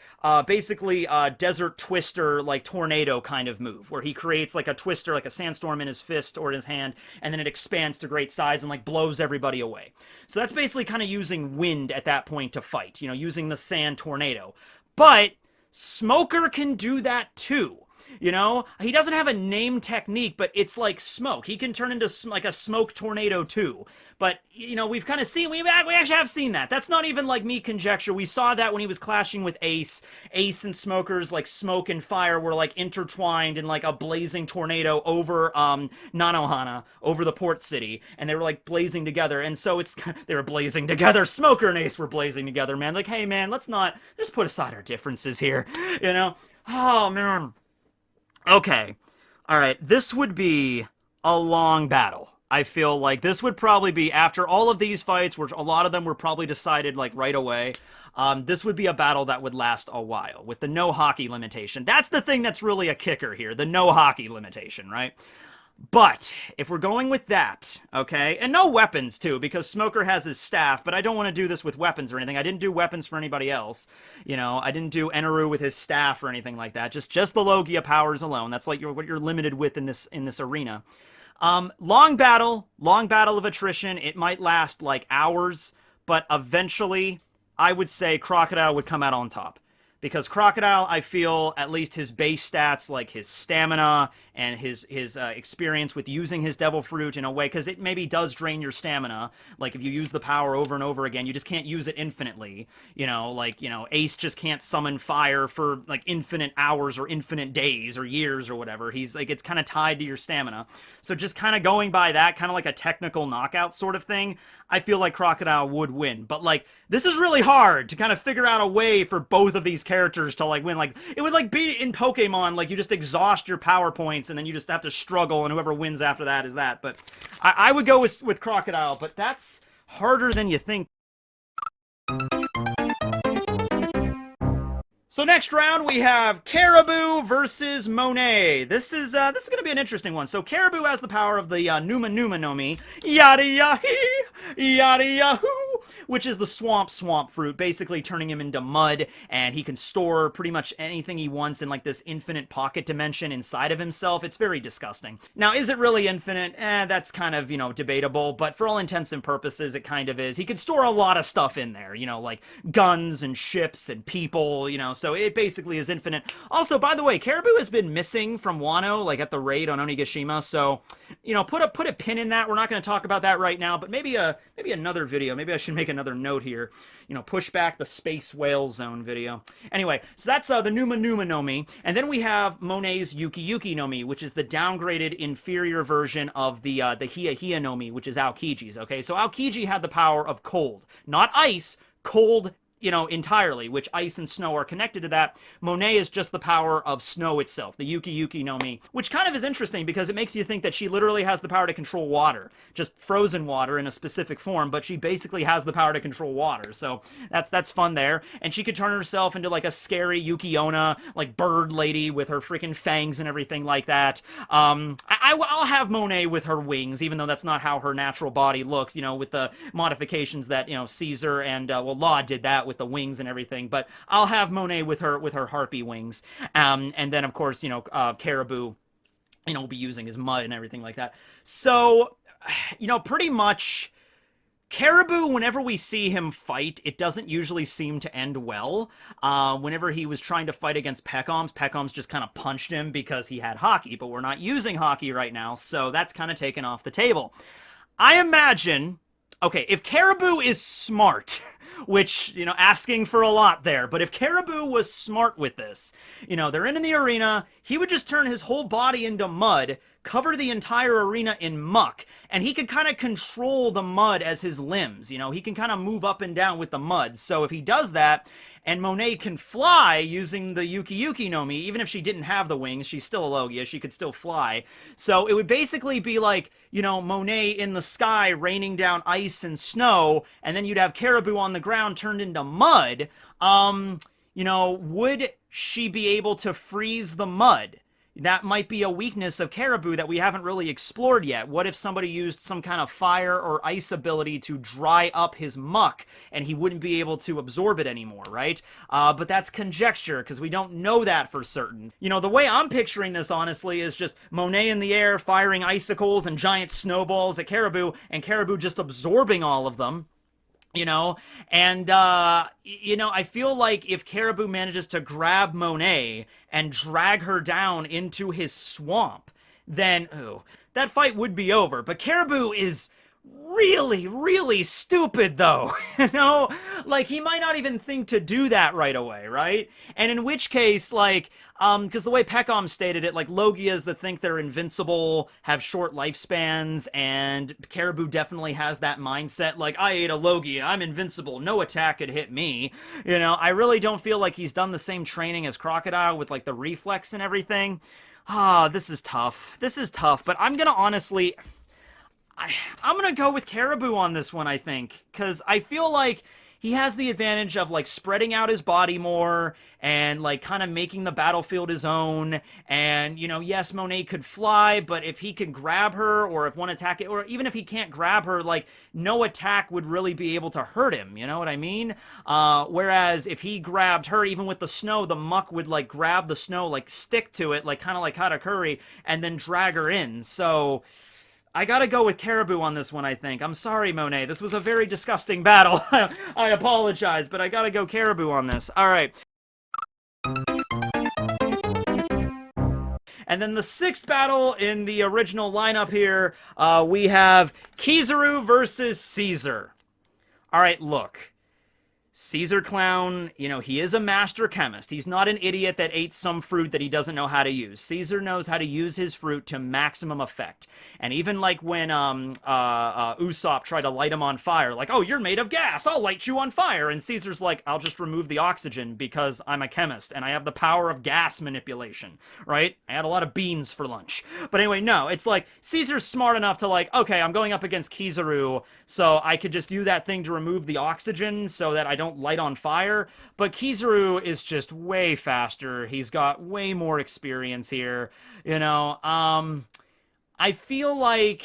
basically desert twister, like tornado kind of move, where he creates like a twister, like a sandstorm in his fist or in his hand, and then it expands to great size and like blows everybody away. So that's basically kind of using wind at that point to fight, you know, using the sand tornado. But Smoker can do that too. You know, he doesn't have a name technique, but it's like smoke. He can turn into like a smoke tornado too. But, you know, we've kind of seen, we actually have seen that. That's not even like me conjecture. We saw that when he was clashing with Ace. Ace and Smoker's like smoke and fire were like intertwined in like a blazing tornado over Nanohana, over the port city. And they were like blazing together. And so they were blazing together. Smoker and Ace were blazing together, man. Like, hey man, let's not, just put aside our differences here, you know? Oh man. Okay, alright, this would be a long battle. I feel like this would probably be, after all of these fights, which a lot of them were probably decided, like, right away, this would be a battle that would last a while, with the no Haki limitation. That's the thing that's really a kicker here, the no Haki limitation, right? But, if we're going with that, okay, and no weapons, too, because Smoker has his staff, but I don't want to do this with weapons or anything. I didn't do weapons for anybody else, you know, I didn't do Eneru with his staff or anything like that, just the Logia powers alone. That's like what you're limited with in this arena. Long battle of attrition. It might last, like, hours, but eventually, I would say Crocodile would come out on top. because Crocodile, I feel, at least his base stats, like his stamina and his experience with using his Devil Fruit in a way, because it maybe does drain your stamina. Like, if you use the power over and over again, you just can't use it infinitely. You know, like, you know, Ace just can't summon fire for, like, infinite hours or infinite days or years or whatever. He's, like, it's kind of tied to your stamina. So just kind of going by that, kind of like a technical knockout sort of thing, I feel like Crocodile would win. But, like, this is really hard to kind of figure out a way for both of these characters to, like, win. Like, it would, like, be in Pokemon, like, you just exhaust your power points and then you just have to struggle, and whoever wins after that is that. But I would go with Crocodile, but that's harder than you think. So next round we have Caribou versus Monet. This is going to be an interesting one. So Caribou has the power of the Numa Numa no Mi, yada yada yahoo, which is the swamp fruit, basically turning him into mud, and he can store pretty much anything he wants in like this infinite pocket dimension inside of himself. It's very disgusting. Now, is it really infinite? That's kind of, you know, debatable, but for all intents and purposes, it kind of is. He could store a lot of stuff in there, you know, like guns and ships and people, you know, so it basically is infinite. Also, by the way, Caribou has been missing from Wano, like at the raid on Onigashima, so, you know, put a pin in that. We're not going to talk about that right now, but maybe another video. Maybe I should make another note here. You know, push back the Space Whale Zone video. Anyway, so that's the Numa Numa no Mi, and then we have Monet's Yuki Yuki no Mi, which is the downgraded inferior version of the Hiya Hiya no Mi, which is Aokiji's, okay? So Aokiji had the power of cold, not ice, cold, you know, entirely, which ice and snow are connected to that. Monet is just the power of snow itself, the Yuki Yuki no Mi, which kind of is interesting because it makes you think that she literally has the power to control water, just frozen water in a specific form, but she basically has the power to control water, so that's fun there. And she could turn herself into like a scary Yuki-onna, like bird lady with her freaking fangs and everything like that. I'll have Monet with her wings, even though that's not how her natural body looks, you know, with the modifications that, you know, Caesar and, well, Law did that with the wings and everything, but I'll have Monet with her harpy wings. And then, of course, you know, Caribou, you know, will be using his mud and everything like that. So, you know, pretty much Caribou, whenever we see him fight, it doesn't usually seem to end well. Whenever he was trying to fight against Peccoms just kind of punched him because he had Hockey, but we're not using Hockey right now, so that's kind of taken off the table. I imagine, okay, if Caribou is smart, which, you know, asking for a lot there, but if Caribou was smart with this, you know, they're in the arena, he would just turn his whole body into mud, cover the entire arena in muck, and he could kind of control the mud as his limbs, you know, he can kind of move up and down with the mud. So if he does that, and Monet can fly using the Yuki Yuki no Mi, even if she didn't have the wings, she's still a Logia, she could still fly. So it would basically be like, you know, Monet in the sky raining down ice and snow, and then you'd have Caribou on the ground turned into mud. You know, would she be able to freeze the mud? That might be a weakness of Caribou that we haven't really explored yet. What if somebody used some kind of fire or ice ability to dry up his muck and he wouldn't be able to absorb it anymore, right? But that's conjecture because we don't know that for certain. You know, the way I'm picturing this, honestly, is just Monet in the air firing icicles and giant snowballs at Caribou, and Caribou just absorbing all of them. You know, and, you know, I feel like if Caribou manages to grab Monet and drag her down into his swamp, then, ooh, that fight would be over. But Caribou is really, really stupid, though, you know? Like, he might not even think to do that right away, right? And in which case, like, because the way Peckham stated it, like, Logias that think they're invincible have short lifespans, and Caribou definitely has that mindset, like, I ate a Logia, I'm invincible, no attack could hit me, you know? I really don't feel like he's done the same training as Crocodile with, like, the reflex and everything. This is tough. This is tough, but I'm gonna honestly... I'm gonna go with Caribou on this one, I think, because I feel like he has the advantage of, like, spreading out his body more and, like, kind of making the battlefield his own. And, you know, yes, Monet could fly, but if he can grab her, or if one attack, or even if he can't grab her, like, no attack would really be able to hurt him, you know what I mean? Whereas if he grabbed her, even with the snow, the muck would, like, grab the snow, like, stick to it, like, kind of like Katakuri, and then drag her in. So... I gotta go with Caribou on this one, I think. I'm sorry, Monet. This was a very disgusting battle. I apologize, but I gotta go Caribou on this. All right. And then the 6th battle in the original lineup here, we have Kizaru versus Caesar. All right, look. Caesar Clown, you know, he is a master chemist. He's not an idiot that ate some fruit that he doesn't know how to use. Caesar knows how to use his fruit to maximum effect. And even like when Usopp tried to light him on fire, like, oh, you're made of gas, I'll light you on fire. And Caesar's like, I'll just remove the oxygen because I'm a chemist and I have the power of gas manipulation, right? I had a lot of beans for lunch. But anyway, no, it's like Caesar's smart enough to like, okay, I'm going up against Kizaru, so I could just do that thing to remove the oxygen so that I don't light on fire. But Kizaru is just way faster. He's got way more experience here, you know. I feel like,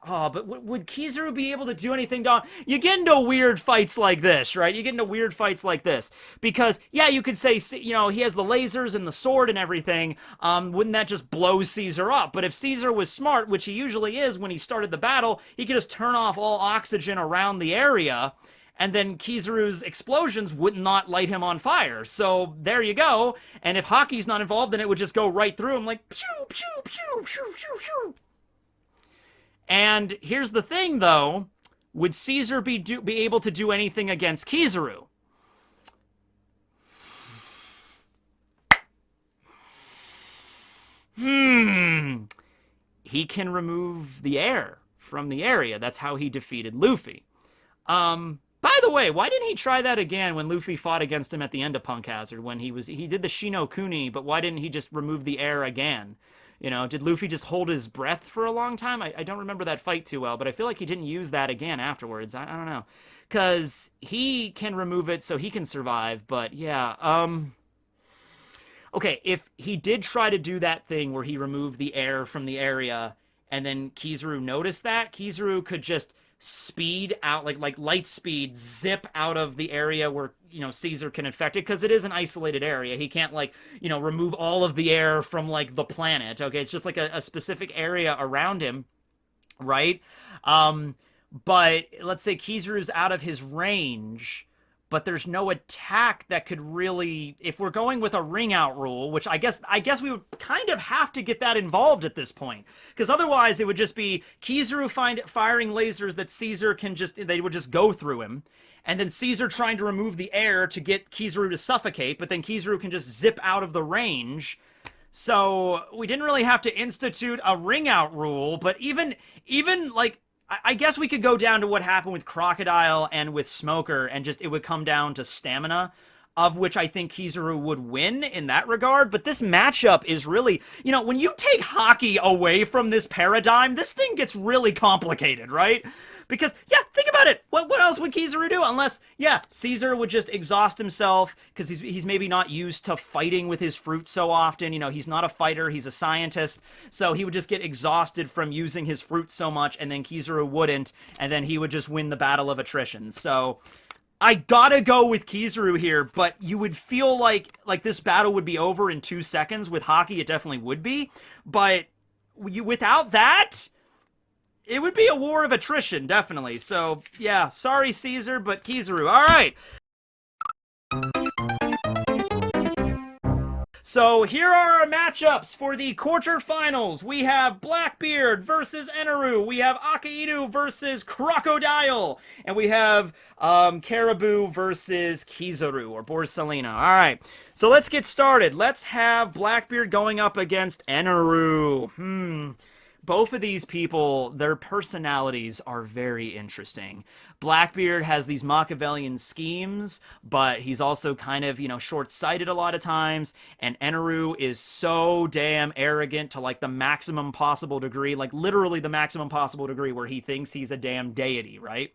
oh, but would Kizaru be able to do anything? You get into weird fights like this, right? You get into weird fights like this because, yeah, you could say, you know, he has the lasers and the sword and everything. Wouldn't that just blow Caesar up? But if Caesar was smart, which he usually is when he started the battle, he could just turn off all oxygen around the area, and then Kizaru's explosions would not light him on fire. So there you go. And if Haki's not involved, then it would just go right through him like, pshoo, pshoo, pshoo, pshoo, pshoo, pshoo. And here's the thing, though. Would Caesar be able to do anything against Kizaru? He can remove the air from the area. That's how he defeated Luffy. By the way, why didn't he try that again when Luffy fought against him at the end of Punk Hazard when he did the Shino Kuni, but why didn't he just remove the air again? You know, did Luffy just hold his breath for a long time? I don't remember that fight too well, but I feel like he didn't use that again afterwards. I don't know. Because he can remove it so he can survive, but yeah. Okay, if he did try to do that thing where he removed the air from the area and then Kizaru noticed that, Kizaru could just speed out, like light speed, zip out of the area where, you know, Caesar can infect it, because it is an isolated area. He can't, like, you know, remove all of the air from, like, the planet, okay? It's just, like, a specific area around him, right? But let's say Kizaru's out of his range, but there's no attack that could really, if we're going with a ring out rule, which I guess we would kind of have to get that involved at this point, because otherwise it would just be Kizaru firing lasers that Caesar can they would just go through him, and then Caesar trying to remove the air to get Kizaru to suffocate, but then Kizaru can just zip out of the range. So we didn't really have to institute a ring out rule, but even like, I guess we could go down to what happened with Crocodile and with Smoker, and just it would come down to stamina, of which I think Kizaru would win in that regard. But this matchup is really, you know, when you take Haki away from this paradigm, this thing gets really complicated, right? Because, yeah, think about it. What else would Kizaru do? Unless, yeah, Caesar would just exhaust himself because he's maybe not used to fighting with his fruit so often. You know, he's not a fighter. He's a scientist. So he would just get exhausted from using his fruit so much, and then Kizaru wouldn't, and then he would just win the battle of attrition. So I gotta go with Kizaru here, but you would feel like this battle would be over in 2 seconds. With Haki, it definitely would be. But without that, it would be a war of attrition, definitely. So, yeah, sorry, Caesar, but Kizaru. All right. So here are our matchups for the quarterfinals. We have Blackbeard versus Eneru. We have Akaido versus Crocodile. And we have Caribou versus Kizaru, or Borsalina. All right, so let's get started. Let's have Blackbeard going up against Eneru. Both of these people, their personalities are very interesting. Blackbeard has these Machiavellian schemes, but he's also kind of, you know, short-sighted a lot of times. And Eneru is so damn arrogant to, like, the maximum possible degree, like, literally the maximum possible degree, where he thinks he's a damn deity, right?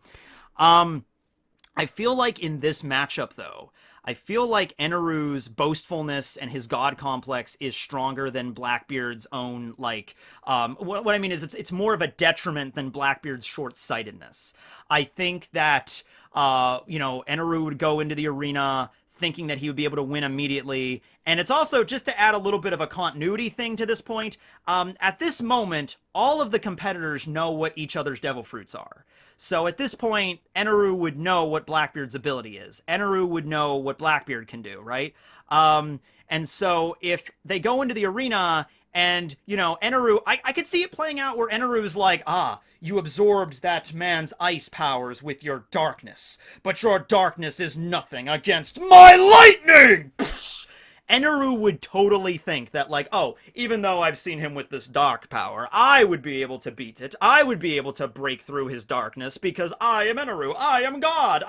I feel like in this matchup, though, I feel like Eneru's boastfulness and his god complex is stronger than Blackbeard's own, like, what I mean is it's more of a detriment than Blackbeard's short-sightedness. I think that, you know, Eneru would go into the arena thinking that he would be able to win immediately. And it's also, just to add a little bit of a continuity thing to this point, at this moment, all of the competitors know what each other's devil fruits are. So at this point, Eneru would know what Blackbeard's ability is. Eneru would know what Blackbeard can do, right? And so if they go into the arena And, you know, Eneru, I could see it playing out where Eneru's like, ah, you absorbed that man's ice powers with your darkness, but your darkness is nothing against my lightning! Pfft! Eneru would totally think that, like, oh, even though I've seen him with this dark power, I would be able to beat it. I would be able to break through his darkness because I am Eneru. I am God.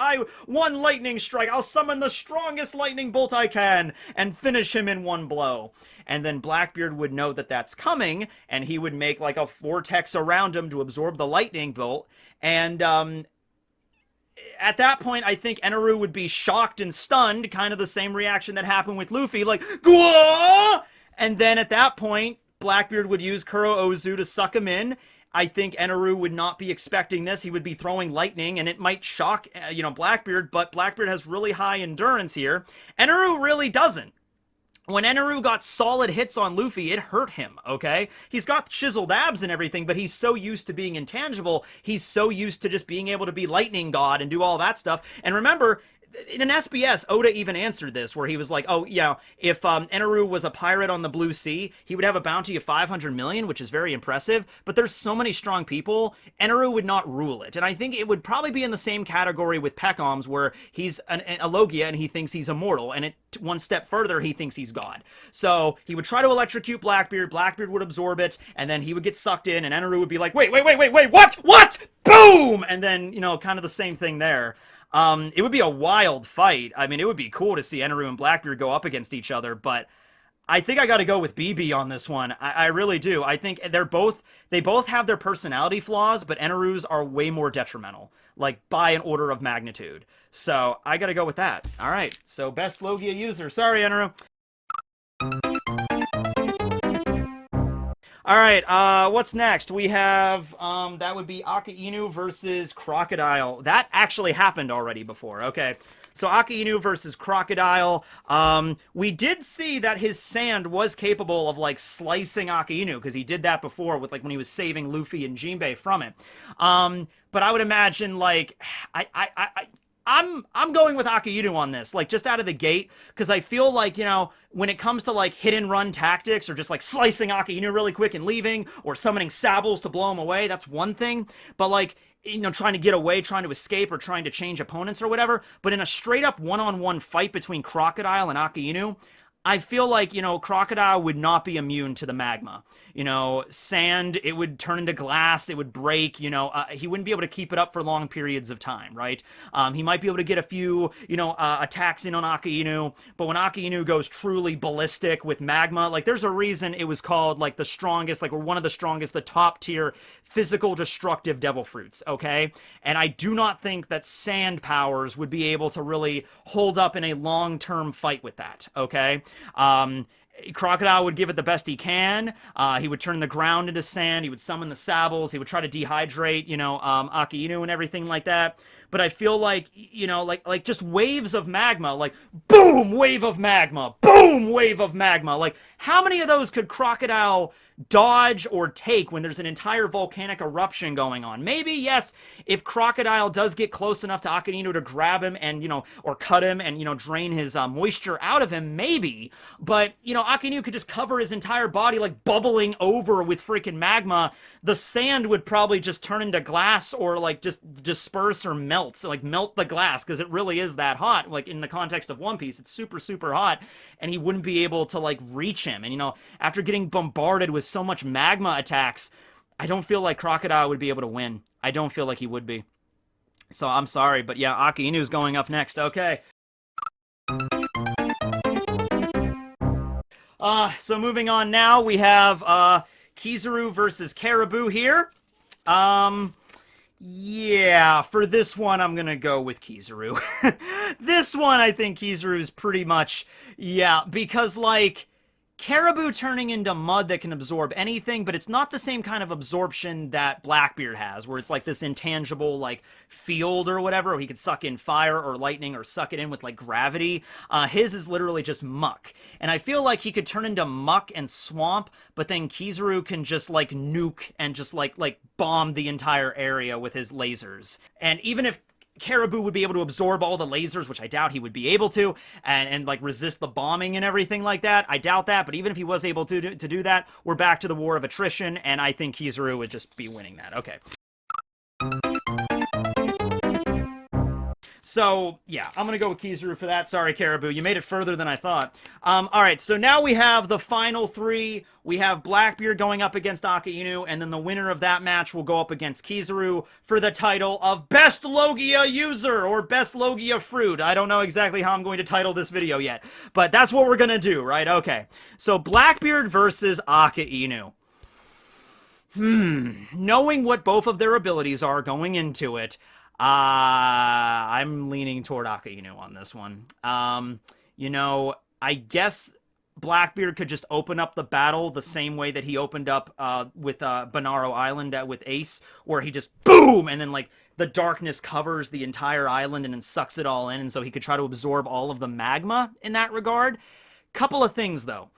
One lightning strike. I'll summon the strongest lightning bolt I can and finish him in one blow. And then Blackbeard would know that that's coming, and he would make, like, a vortex around him to absorb the lightning bolt. And, at that point, I think Eneru would be shocked and stunned, kind of the same reaction that happened with Luffy, like, Gwa! And then at that point, Blackbeard would use Kuro Ozu to suck him in. I think Eneru would not be expecting this. He would be throwing lightning, and it might shock, you know, Blackbeard, but Blackbeard has really high endurance here. Eneru really doesn't. When Eneru got solid hits on Luffy, it hurt him, okay? He's got chiseled abs and everything, but he's so used to being intangible, he's so used to just being able to be Lightning God and do all that stuff. And remember, in an SBS, Oda even answered this, where he was like, oh, yeah, if Eneru was a pirate on the Blue Sea, he would have a bounty of 500 million, which is very impressive, but there's so many strong people, Eneru would not rule it. And I think it would probably be in the same category with Peckham's, where he's a Logia and he thinks he's immortal, and one step further, he thinks he's God. So he would try to electrocute Blackbeard, Blackbeard would absorb it, and then he would get sucked in, and Eneru would be like, wait, what? Boom! And then, you know, kind of the same thing there. It would be a wild fight. I mean, it would be cool to see Eneru and Blackbeard go up against each other, but I think I gotta go with BB on this one. I really do. I think they both have their personality flaws, but Eneru's are way more detrimental, like by an order of magnitude. So I gotta go with that. All right, so best Logia user. Sorry, Eneru. All right, what's next? We have, that would be Akainu versus Crocodile. That actually happened already before, okay. So Akainu versus Crocodile. We did see that his sand was capable of, like, slicing Akainu, because he did that before with, like, when he was saving Luffy and Jinbei from it. But I would imagine, like, I'm going with Akainu on this, like, just out of the gate, because I feel like, you know, when it comes to, like, hit-and-run tactics, or just, like, slicing Akainu really quick and leaving, or summoning Sables to blow him away, that's one thing, but, like, you know, trying to get away, trying to escape, or trying to change opponents or whatever, but in a straight-up one-on-one fight between Crocodile and Akainu, I feel like, you know, Crocodile would not be immune to the magma. You know, sand, it would turn into glass, it would break, you know, he wouldn't be able to keep it up for long periods of time, right? He might be able to get a few, you know, attacks in on Akainu, but when Akainu goes truly ballistic with magma, like, there's a reason it was called, like, the strongest, like, or one of the strongest, the top tier physical destructive devil fruits, okay? And I do not think that sand powers would be able to really hold up in a long-term fight with that, okay? Crocodile would give it the best he can. He would turn the ground into sand. He would summon the Sables. He would try to dehydrate, you know, Akainu and everything like that. But I feel like, you know, like just waves of magma, like, boom, wave of magma, boom, wave of magma. Like, how many of those could Crocodile dodge or take when there's an entire volcanic eruption going on? Maybe, yes, if Crocodile does get close enough to Akainu to grab him and, you know, or cut him and, you know, drain his moisture out of him, maybe. But, you know, Akainu could just cover his entire body, like, bubbling over with freaking magma. The sand would probably just turn into glass, or, like, just disperse or melt. So, like, melt the glass, because it really is that hot. Like, in the context of One Piece, it's super, super hot, and he wouldn't be able to, like, reach him. And, you know, after getting bombarded with so much magma attacks, I don't feel like Crocodile would be able to win. I don't feel like he would be. So I'm sorry, but yeah, Akainu's going up next. Okay. So moving on now, we have Kizaru versus Caribou here. Yeah, for this one, I'm gonna go with Kizaru. This one, I think Kizaru is pretty much, yeah, because, like, Caribou turning into mud that can absorb anything, but it's not the same kind of absorption that Blackbeard has, where it's like this intangible, like, field or whatever, or he could suck in fire or lightning or suck it in with, like, gravity. His is literally just muck. And I feel like he could turn into muck and swamp, but then Kizaru can just, like, nuke and just, like bomb the entire area with his lasers. And even if Caribou would be able to absorb all the lasers, which I doubt he would be able to, and like resist the bombing and everything like that. I doubt that, but even if he was able to do that, we're back to the war of attrition, and I think Kizaru would just be winning that. Okay. So, yeah, I'm going to go with Kizaru for that. Sorry, Caribou. You made it further than I thought. All right, so now we have the final three. We have Blackbeard going up against Akainu, and then the winner of that match will go up against Kizaru for the title of Best Logia User, or Best Logia Fruit. I don't know exactly how I'm going to title this video yet, but that's what we're going to do, right? Okay, so Blackbeard versus Akainu. Knowing what both of their abilities are going into it, I'm leaning toward Akainu on this one. You know, I guess Blackbeard could just open up the battle the same way that he opened up with Bonaro Island with Ace, where he just boom, and then like the darkness covers the entire island and then sucks it all in, and so he could try to absorb all of the magma in that regard. Couple of things though.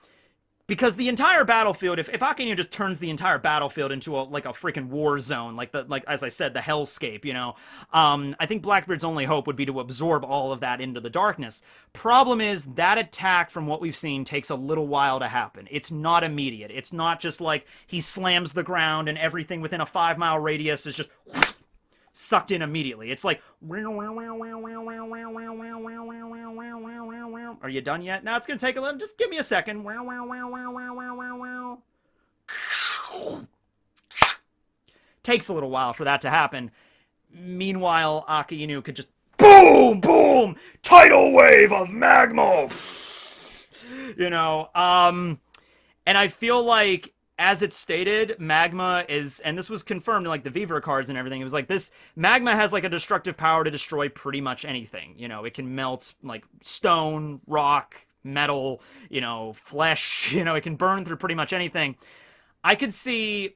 Because the entire battlefield, if Akainu just turns the entire battlefield into a freaking war zone, like as I said, the hellscape, you know, I think Blackbeard's only hope would be to absorb all of that into the darkness. Problem is, that attack, from what we've seen, takes a little while to happen. It's not immediate. It's not just like he slams the ground and everything within a 5-mile radius is just sucked in immediately. It's like, are you done yet? No, it's gonna take a little. Just give me a second. Takes a little while for that to happen. Meanwhile, Akainu could just boom, boom, tidal wave of magma. You know, and I feel like, as it's stated, magma is, and this was confirmed in like the Vivre cards and everything, it was like this, magma has like a destructive power to destroy pretty much anything. You know, it can melt like stone, rock, metal, you know, flesh, you know, it can burn through pretty much anything. I could see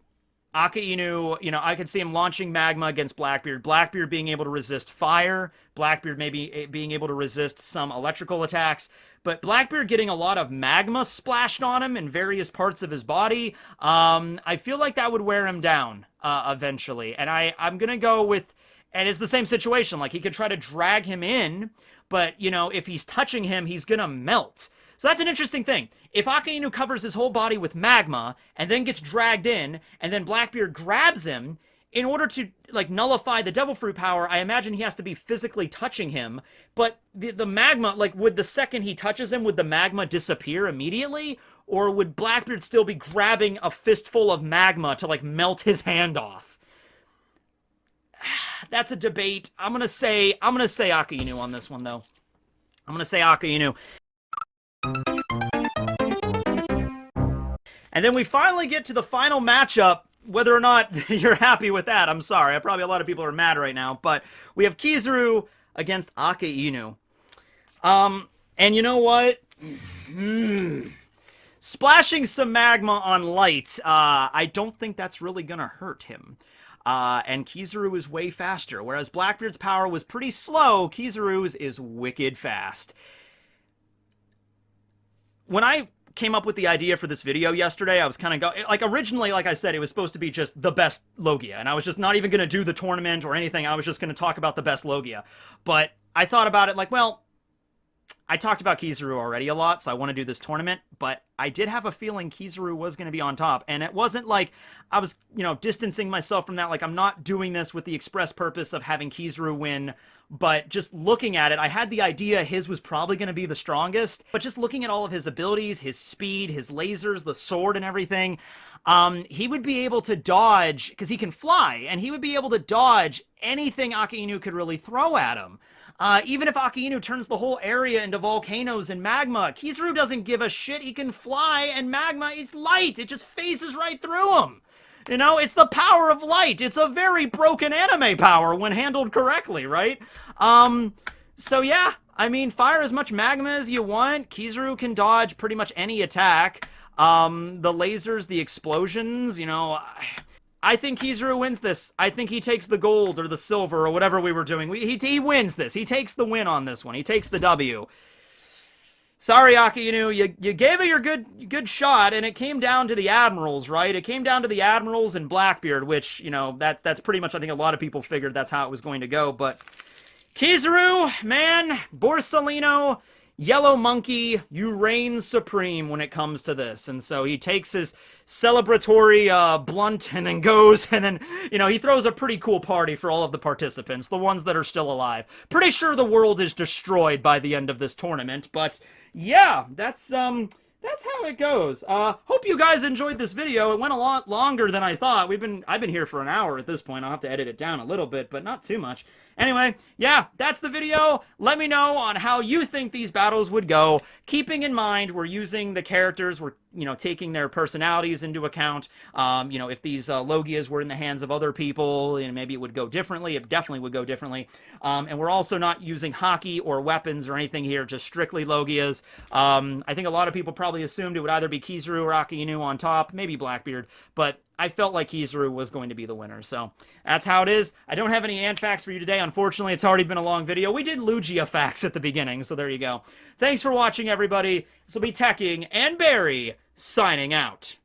Akainu, you know, I could see him launching magma against Blackbeard, Blackbeard being able to resist fire, Blackbeard maybe being able to resist some electrical attacks, but Blackbeard getting a lot of magma splashed on him in various parts of his body, I feel like that would wear him down eventually, and I'm gonna go with, and it's the same situation, like he could try to drag him in, but, you know, if he's touching him, he's gonna melt. So that's an interesting thing. If Akainu covers his whole body with magma, and then gets dragged in, and then Blackbeard grabs him, in order to, like, nullify the Devil Fruit power, I imagine he has to be physically touching him, but the magma, like, would the second he touches him, would the magma disappear immediately? Or would Blackbeard still be grabbing a fistful of magma to, like, melt his hand off? That's a debate. I'm gonna say Akainu on this one, though. I'm gonna say Akainu. And then we finally get to the final matchup. Whether or not you're happy with that, I'm sorry. Probably a lot of people are mad right now. But we have Kizaru against Akainu. And you know what? Splashing some magma on Light, I don't think that's really gonna hurt him. And Kizaru is way faster. Whereas Blackbeard's power was pretty slow, Kizaru's is wicked fast. When I came up with the idea for this video yesterday, I was kind of like, originally, like I said, it was supposed to be just the best Logia, and I was just not even going to do the tournament or anything. I was just going to talk about the best Logia. But I thought about it like, well, I talked about Kizaru already a lot, so I want to do this tournament, but I did have a feeling Kizaru was going to be on top, and it wasn't like I was, you know, distancing myself from that. Like, I'm not doing this with the express purpose of having Kizaru win, but just looking at it, I had the idea his was probably going to be the strongest, but just looking at all of his abilities, his speed, his lasers, the sword and everything, he would be able to dodge, because he can fly, and he would be able to dodge anything Akainu could really throw at him. Even if Akainu turns the whole area into volcanoes and magma, Kizaru doesn't give a shit. He can fly, and magma is light. It just phases right through him. You know, it's the power of light. It's a very broken anime power when handled correctly, right? So yeah, I mean, fire as much magma as you want. Kizaru can dodge pretty much any attack. The lasers, the explosions, you know, I think Kizaru wins this. I think he takes the gold or the silver or whatever we were doing. He wins this. He takes the win on this one. He takes the W. Sorry, Akainu, you gave it your good shot, and it came down to the Admirals, right? It came down to the Admirals and Blackbeard, which, you know, that's pretty much, I think a lot of people figured that's how it was going to go, but Kizaru, man, Borsalino, Yellow Monkey, you reign supreme when it comes to this. And so he takes his celebratory blunt and then goes, and then, you know, he throws a pretty cool party for all of the participants, the ones that are still alive. Pretty sure the world is destroyed by the end of this tournament, but yeah, that's how it goes. Hope you guys enjoyed this video. It went a lot longer than I thought. I've been here for an hour at this point. I'll have to edit it down a little bit, but not too much. Anyway, yeah, that's the video. Let me know on how you think these battles would go. Keeping in mind, we're using the characters, we're, you know, taking their personalities into account. You know, if these Logias were in the hands of other people, you know, maybe it would go differently. It definitely would go differently. And we're also not using hockey or weapons or anything here, just strictly Logias. I think a lot of people probably assumed it would either be Kizaru or Akainu on top, maybe Blackbeard, but I felt like Kizaru was going to be the winner, so that's how it is. I don't have any ant facts for you today. Unfortunately, it's already been a long video. We did Logia facts at the beginning, so there you go. Thanks for watching, everybody. This will be Tekking and Barry signing out.